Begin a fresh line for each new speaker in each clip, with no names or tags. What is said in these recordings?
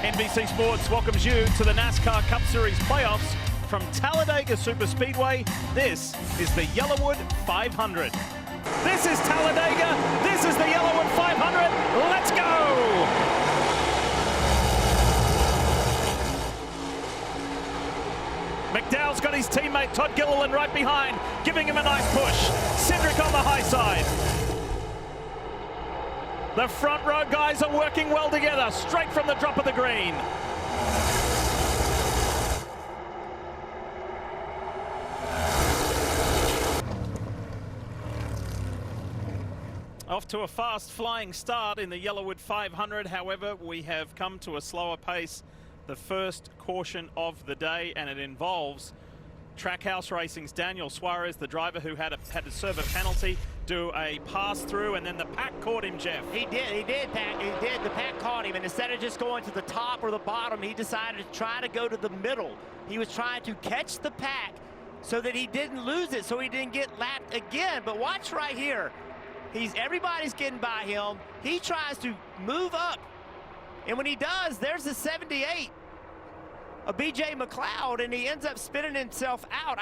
NBC Sports welcomes you to the NASCAR Cup Series playoffs from Talladega Superspeedway. This is the YellaWood 500. This is Talladega. This is the YellaWood 500. Let's go! McDowell's got his teammate Todd Gilliland right behind, giving him a nice push. Cindric on the high side. The front row guys are working well together, straight from the drop of the green. Off to a fast flying start in the YellaWood 500. However, we have come to a slower pace. The first caution of the day, and it involves Trackhouse Racing's Daniel Suarez, the driver who had to serve a penalty, do a pass through, and then the pack caught him, Jeff.
He did, Pat. He did. The pack caught him, and instead of just going to the top or the bottom, he decided to try to go to the middle. He was trying to catch the pack so that he didn't lose it, so he didn't get lapped again. But watch right here. Everybody's getting by him. He tries to move up, and when he does, there's the 78 of BJ McLeod, and he ends up spinning himself out.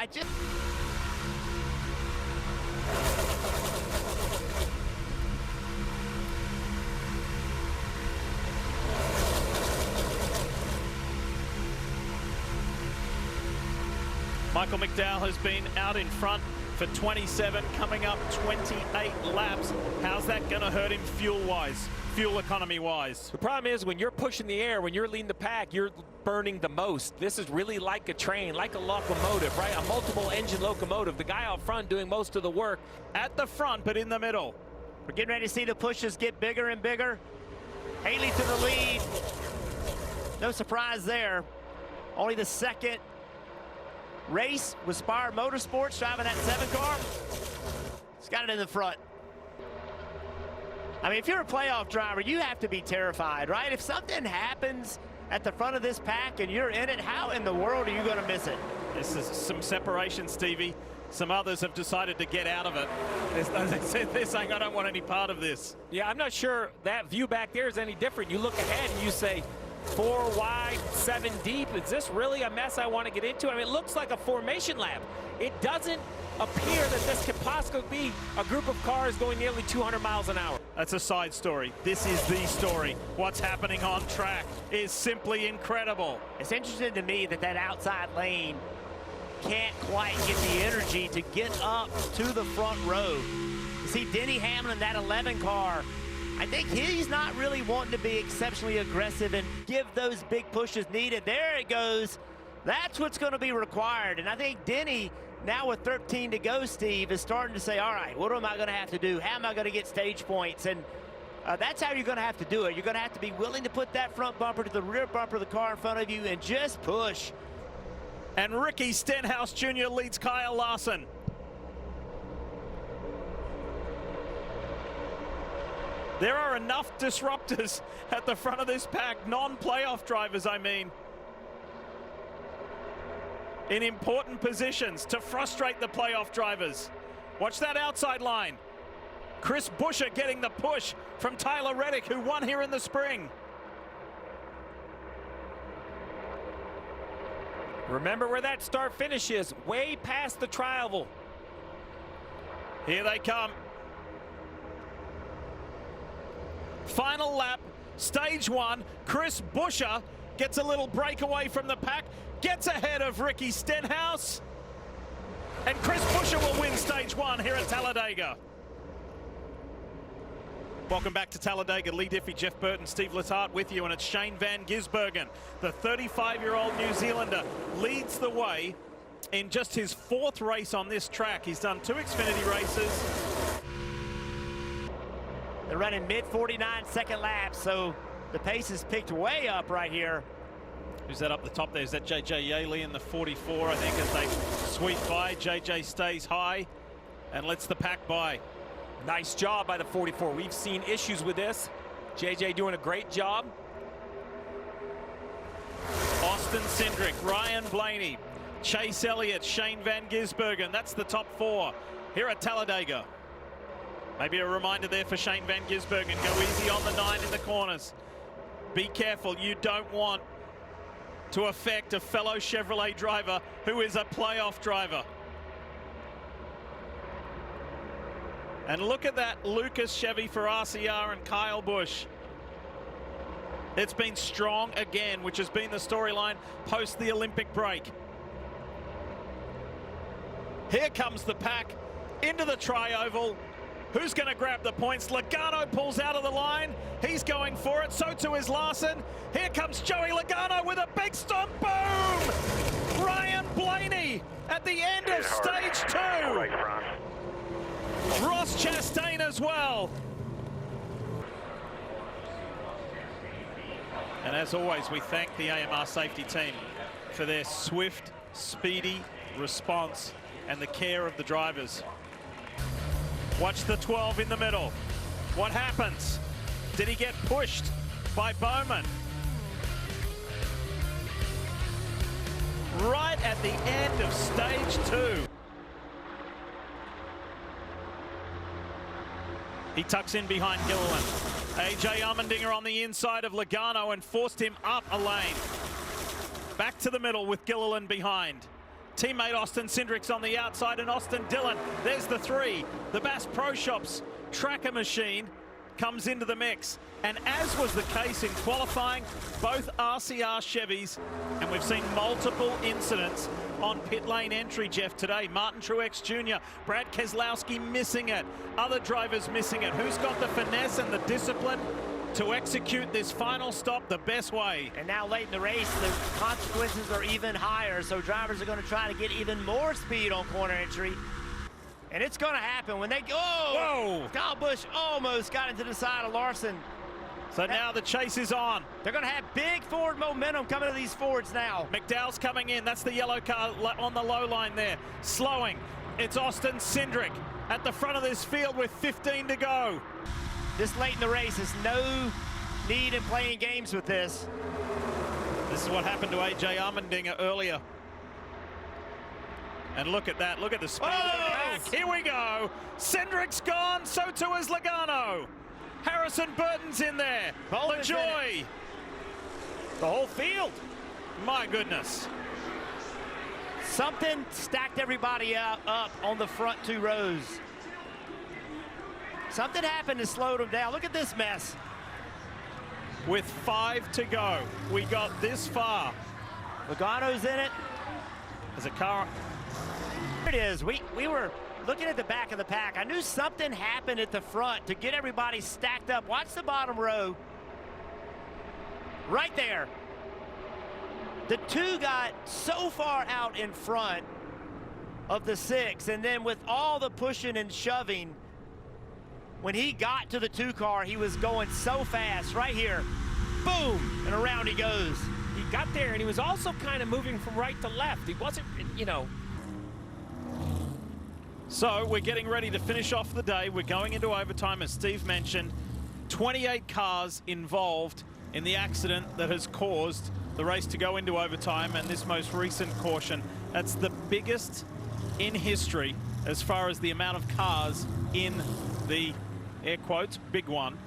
Michael McDowell has been out in front for 27, coming up 28 laps. How's that going to hurt him fuel-wise, fuel economy-wise?
The problem is when you're pushing the air, when you're leading the pack, you're burning the most. This is really like a train, like a locomotive, right? A multiple engine locomotive. The guy out front doing most of the work.
At the front, but in the middle.
We're getting ready to see the pushes get bigger and bigger. Haley to the lead. No surprise there. Only the second race with Spire Motorsports driving that 7 car. He's got it in the front. I mean, if you're a playoff driver, you have to be terrified, right? If something happens at the front of this pack and you're in it, how in the world are you going to miss it?
This is some separation, Stevie. Some others have decided to get out of it. They're saying, I don't want any part of this.
Yeah, I'm not sure that view back there is any different. You look ahead and you say, 4 wide, 7 deep. Is this really a mess I want to get into? I mean, it looks like a formation lap. It doesn't appear that this could possibly be a group of cars going nearly 200 miles an hour.
That's a side story. This is the story. What's happening on track is simply incredible.
It's interesting to me that outside lane can't quite get the energy to get up to the front row. You see Denny Hamlin, that 11 car, I think he's not really wanting to be exceptionally aggressive and give those big pushes needed. There it goes. That's what's going to be required. And I think Denny, now with 13 to go, Steve, is starting to say, all right, what am I going to have to do? How am I going to get stage points? And that's how you're going to have to do it. You're going to have to be willing to put that front bumper to the rear bumper of the car in front of you and just push.
And Ricky Stenhouse Jr. leads Kyle Larson. There are enough disruptors at the front of this pack, non-playoff drivers, I mean, in important positions to frustrate the playoff drivers. Watch that outside line. Chris Buescher getting the push from Tyler Reddick, who won here in the spring.
Remember where that start finish is, way past the tri-oval.
Here they come. Final lap, stage 1. Chris Buescher gets a little breakaway from the pack, gets ahead of Ricky Stenhouse, and Chris Buescher will win stage 1 here at Talladega. Welcome back to Talladega. Lee Diffie, Jeff Burton, Steve Letarte with you, and it's Shane Van Gisbergen. The 35-year-old New Zealander leads the way in just his 4th race on this track. He's done 2 Xfinity races.
They're running mid-49 second laps, so the pace is picked way up right here.
Who's that up the top there? Is that JJ Yaley in the 44, I think, as they sweep by. JJ stays high and lets the pack by.
Nice job by the 44. We've seen issues with this. JJ doing a great job.
Austin Cindric, Ryan Blaney, Chase Elliott, Shane Van Gisbergen. That's the top 4 here at Talladega. Maybe a reminder there for Shane Van Gisbergen. Go easy on the 9 in the corners. Be careful, you don't want to affect a fellow Chevrolet driver who is a playoff driver. And look at that Lucas Chevy for RCR and Kyle Busch. It's been strong again, which has been the storyline post the Olympic break. Here comes the pack into the tri-oval. Who's going to grab the points? Logano pulls out of the line. He's going for it. So too is Larson. Here comes Joey Logano with a big stomp. Boom! Ryan Blaney at the end of stage 2. Ross Chastain as well. And as always, we thank the AMR safety team for their swift, speedy response and the care of the drivers. Watch the 12 in the middle. What happens? Did he get pushed by Bowman? Right at the end of stage 2. He tucks in behind Gilliland. AJ Allmendinger on the inside of Logano and forced him up a lane. Back to the middle with Gilliland behind. Teammate Austin Cindric's on the outside, and Austin Dillon, there's the 3. The Bass Pro Shops tracker machine comes into the mix. And as was the case in qualifying, both RCR Chevys, and we've seen multiple incidents on pit lane entry, Jeff, today. Martin Truex Jr., Brad Keselowski missing it, other drivers missing it. Who's got the finesse and the discipline to execute this final stop the best way?
And now late in the race, the consequences are even higher, so drivers are going to try to get even more speed on corner entry. And it's going to happen when they go. Whoa! Kyle Busch almost got into the side of Larson.
So now the chase is on.
They're going to have big forward momentum coming to these Fords now.
McDowell's coming in. That's the yellow car on the low line there. Slowing. It's Austin Cindric at the front of this field with 15 to go.
This late in the race is no need in playing games with this.
This is what happened to AJ Allmendinger earlier. And look at that. Look at the speed of the pack. Here we go. Cindric's gone. So too is Logano. Harrison Burton's in there. LaJoy.
The whole field.
My goodness.
Something stacked everybody up on the front 2 rows. Something happened to slow them down. Look at this mess.
With 5 to go, we got this far.
Logano's in it.
There's a car.
Here it is. We were looking at the back of the pack. I knew something happened at the front to get everybody stacked up. Watch the bottom row. Right there. The 2 got so far out in front of the 6, and then with all the pushing and shoving, when he got to the 2 car, he was going so fast. Right here. Boom! And around he goes.
He got there, and he was also kind of moving from right to left. He wasn't, you know.
So we're getting ready to finish off the day. We're going into overtime, as Steve mentioned. 28 cars involved in the accident that has caused the race to go into overtime, and this most recent caution. That's the biggest in history as far as the amount of cars in the, air quotes, big one.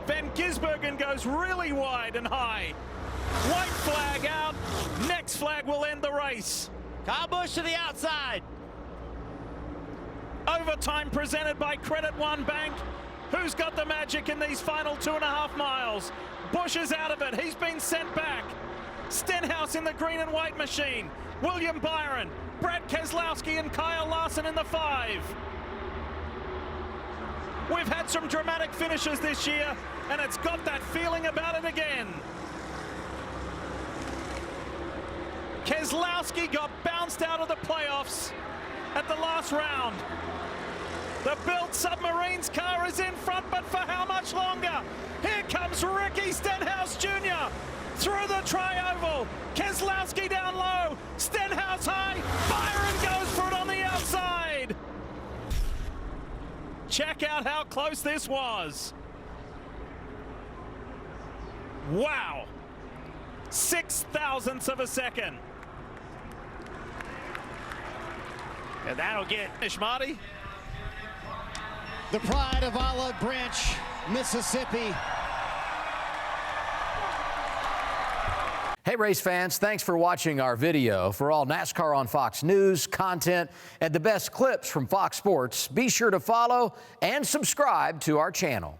Van Gisbergen goes really wide and high. White flag out. Next flag will end the race.
Kyle Busch to the outside.
Overtime presented by Credit One Bank. Who's got the magic in these final 2.5 miles? Busch is out of it. He's been sent back. Stenhouse in the green and white machine. William Byron, Brad Keselowski, and Kyle Larson in the 5. We've had some dramatic finishes this year, and it's got that feeling about it again. Keselowski got bounced out of the playoffs at the last round. The built Submarines car is in front, but for how much longer? Here comes Ricky Stenhouse Jr. through the tri-oval. Keselowski down low, Stenhouse high. Byron goes for it on the outside. Check out how close this was. Wow. 0.06 of a second.
And that'll get
Marty.
The pride of Olive Branch, Mississippi. Hey race fans, thanks for watching our video. For all NASCAR on Fox News, content, and the best clips from Fox Sports, be sure to follow and subscribe to our channel.